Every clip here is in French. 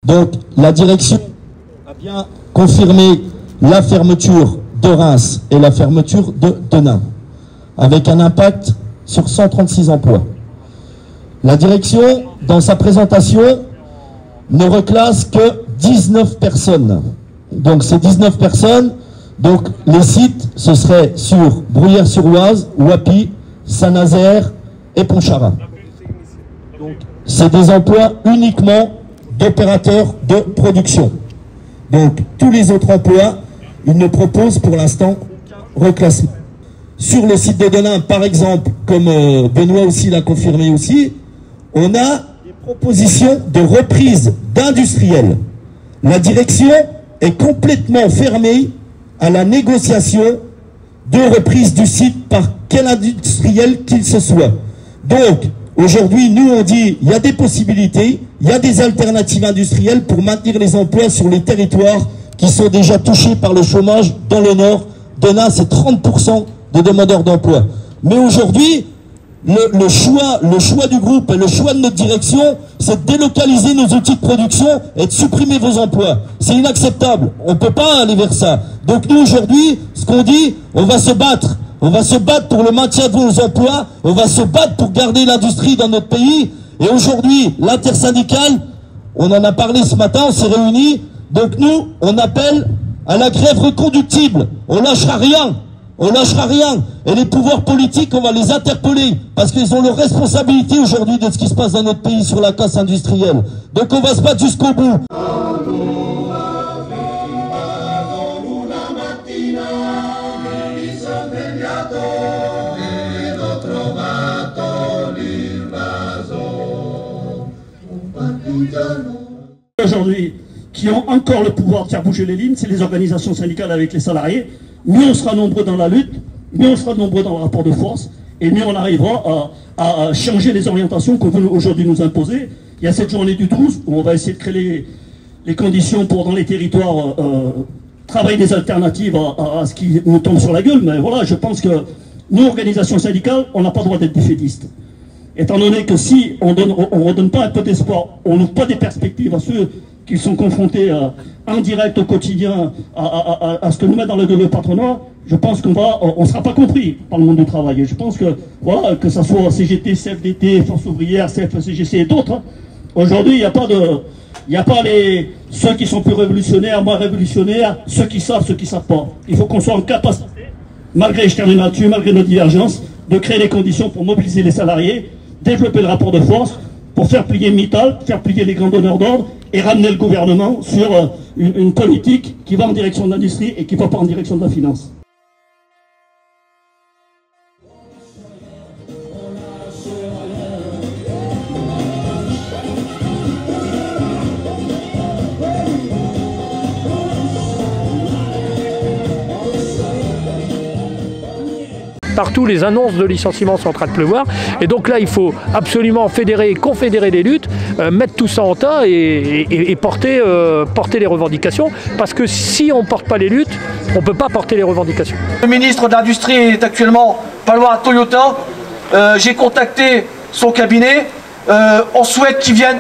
Donc la direction a bien confirmé la fermeture de Reims et la fermeture de Denain, avec un impact sur 136 emplois. La direction, dans sa présentation, ne reclasse que 19 personnes. Donc ces 19 personnes, donc les sites, ce serait sur Bruyères-sur-Oise, Wappy, Saint-Nazaire et Pontcharra. Donc c'est des emplois uniquement d'opérateurs de production. Donc tous les autres emplois, ils ne proposent pour l'instant aucun reclassement. Sur le site de Denain, par exemple, comme Benoît aussi l'a confirmé aussi, on a des propositions de reprise d'industriels. La direction est complètement fermée à la négociation de reprise du site par quel industriel qu'il se soit. Donc, aujourd'hui, nous on dit, il y a des possibilités, il y a des alternatives industrielles pour maintenir les emplois sur les territoires qui sont déjà touchés par le chômage dans le Nord. Denain, c'est 30% de demandeurs d'emploi. Mais aujourd'hui, le choix du groupe et le choix de notre direction, c'est de délocaliser nos outils de production et de supprimer vos emplois. C'est inacceptable. On ne peut pas aller vers ça. Donc nous, aujourd'hui, ce qu'on dit, on va se battre. On va se battre pour le maintien de vos emplois. On va se battre pour garder l'industrie dans notre pays. Et aujourd'hui, l'intersyndicale, on en a parlé ce matin, on s'est réunis. Donc nous, on appelle à la grève reconductible. On lâchera rien. On lâchera rien. Et les pouvoirs politiques, on va les interpeller. Parce qu'ils ont leur responsabilité aujourd'hui de ce qui se passe dans notre pays sur la casse industrielle. Donc on va se battre jusqu'au bout. Aujourd'hui, qui ont encore le pouvoir de faire bouger les lignes, c'est les organisations syndicales avec les salariés. Mieux on sera nombreux dans la lutte, mieux on sera nombreux dans le rapport de force, et mieux on arrivera à changer les orientations qu'on veut aujourd'hui nous imposer. Il y a cette journée du 12 où on va essayer de créer les conditions pour, dans les territoires, travailler des alternatives à ce qui nous tombe sur la gueule. Mais voilà, je pense que nous, organisations syndicales, on n'a pas le droit d'être défaitistes. Étant donné que si on ne redonne pas un peu d'espoir, on n'ouvre pas des perspectives à ceux qui sont confrontés en direct au quotidien à ce que nous met dans le gueule le patronat, je pense qu'on ne sera pas compris par le monde du travail. Et je pense que, voilà, que ce soit CGT, CFDT, Force ouvrière, CFCGC et d'autres, aujourd'hui, il n'y a pas ceux qui sont plus révolutionnaires, moins révolutionnaires, ceux qui savent pas. Il faut qu'on soit en capacité, malgré les externalités, malgré nos divergences, de créer les conditions pour mobiliser les salariés, développer le rapport de force, pour faire plier Mittal, faire plier les grands donneurs d'ordre et ramener le gouvernement sur une politique qui va en direction de l'industrie et qui ne va pas en direction de la finance. Partout, les annonces de licenciement sont en train de pleuvoir. Et donc là, il faut absolument fédérer et confédérer les luttes, mettre tout ça en tas et porter les revendications. Parce que si on ne porte pas les luttes, on ne peut pas porter les revendications. Le ministre de l'Industrie est actuellement pas loin à Toyota. J'ai contacté son cabinet. On souhaite qu'il vienne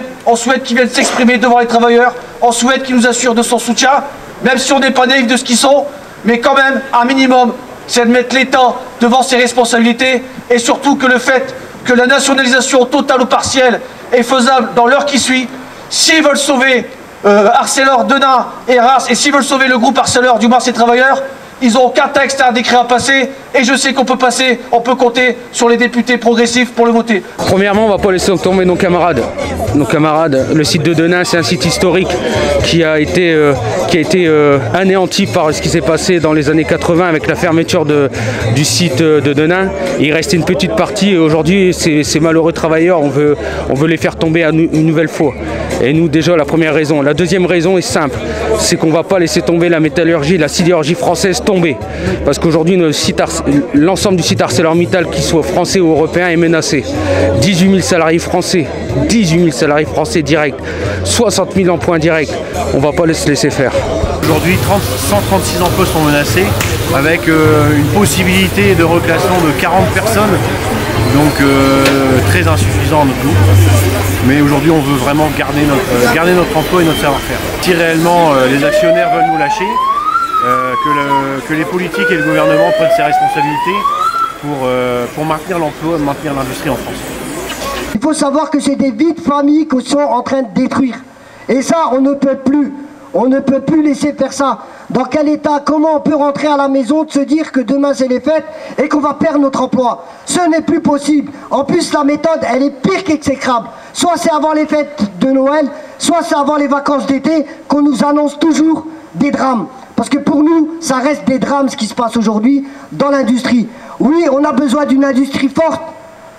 s'exprimer devant les travailleurs. On souhaite qu'il nous assure de son soutien, même si on n'est pas naïf de ce qu'ils sont. Mais quand même, un minimum, c'est de mettre l'État devant ses responsabilités, et surtout que le fait que la nationalisation totale ou partielle est faisable dans l'heure qui suit. S'ils veulent sauver Arcelor, Denain et Reims, et s'ils veulent sauver le groupe Arcelor, du moins ses travailleurs, ils n'ont aucun texte à un décret à passer, et je sais qu'on peut compter sur les députés progressifs pour le voter. Premièrement, on ne va pas laisser tomber nos camarades. Nos camarades, le site de Denain, c'est un site historique qui a été anéanti par ce qui s'est passé dans les années 80 avec la fermeture du site de Denain. Il reste une petite partie et aujourd'hui, ces malheureux travailleurs, on veut les faire tomber une nouvelle fois. Et nous, déjà, la première raison. La deuxième raison est simple, c'est qu'on ne va pas laisser tomber la métallurgie, la sidérurgie française tomber. Parce qu'aujourd'hui, l'ensemble du site ArcelorMittal, qu'il soit français ou européen, est menacé. 18 000 salariés français, 18 000 salariés français directs, 60 000 emplois indirects. On ne va pas se laisser faire. Aujourd'hui, 136 emplois sont menacés, avec une possibilité de reclassement de 40 personnes, donc très insuffisant à notre goût. Mais aujourd'hui, on veut vraiment garder notre emploi et notre savoir-faire. Si réellement les actionnaires veulent nous lâcher, que les politiques et le gouvernement prennent ses responsabilités pour maintenir l'emploi, maintenir l'industrie en France. Il faut savoir que c'est des vies de famille que sont en train de détruire. Et ça, on ne peut plus. On ne peut plus laisser faire ça. Dans quel état, comment on peut rentrer à la maison de se dire que demain c'est les fêtes et qu'on va perdre notre emploi? Ce n'est plus possible. En plus, la méthode, elle est pire qu'exécrable. Soit c'est avant les fêtes de Noël, soit c'est avant les vacances d'été qu'on nous annonce toujours des drames. Parce que pour nous, ça reste des drames ce qui se passe aujourd'hui dans l'industrie. Oui, on a besoin d'une industrie forte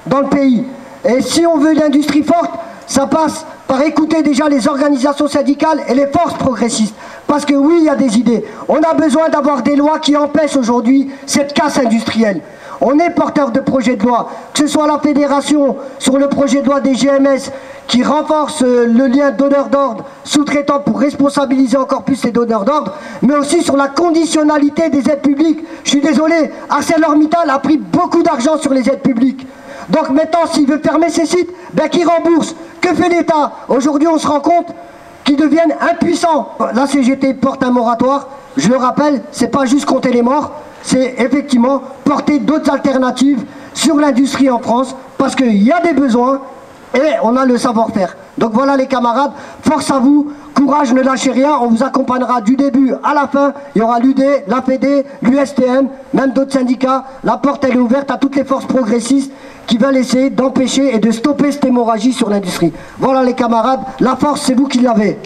dans le pays. Et si on veut une industrie forte, ça passe par écouter déjà les organisations syndicales et les forces progressistes. Parce que oui, il y a des idées. On a besoin d'avoir des lois qui empêchent aujourd'hui cette casse industrielle. On est porteur de projets de loi, que ce soit la fédération sur le projet de loi des GMS qui renforce le lien donneur d'ordre sous-traitant pour responsabiliser encore plus les donneurs d'ordre, mais aussi sur la conditionnalité des aides publiques. Je suis désolé, ArcelorMittal a pris beaucoup d'argent sur les aides publiques. Donc maintenant, s'il veut fermer ses sites, ben qu'il rembourse. Que fait l'État? Aujourd'hui, on se rend compte qu'ils deviennent impuissants. La CGT porte un moratoire. Je le rappelle, c'est pas juste compter les morts, c'est effectivement porter d'autres alternatives sur l'industrie en France, parce qu'il y a des besoins et on a le savoir-faire. Donc voilà les camarades, force à vous, courage, ne lâchez rien, on vous accompagnera du début à la fin. Il y aura l'UD, la FED, l'USTM, même d'autres syndicats. La porte elle est ouverte à toutes les forces progressistes qui veulent essayer d'empêcher et de stopper cette hémorragie sur l'industrie. Voilà les camarades, la force c'est vous qui l'avez.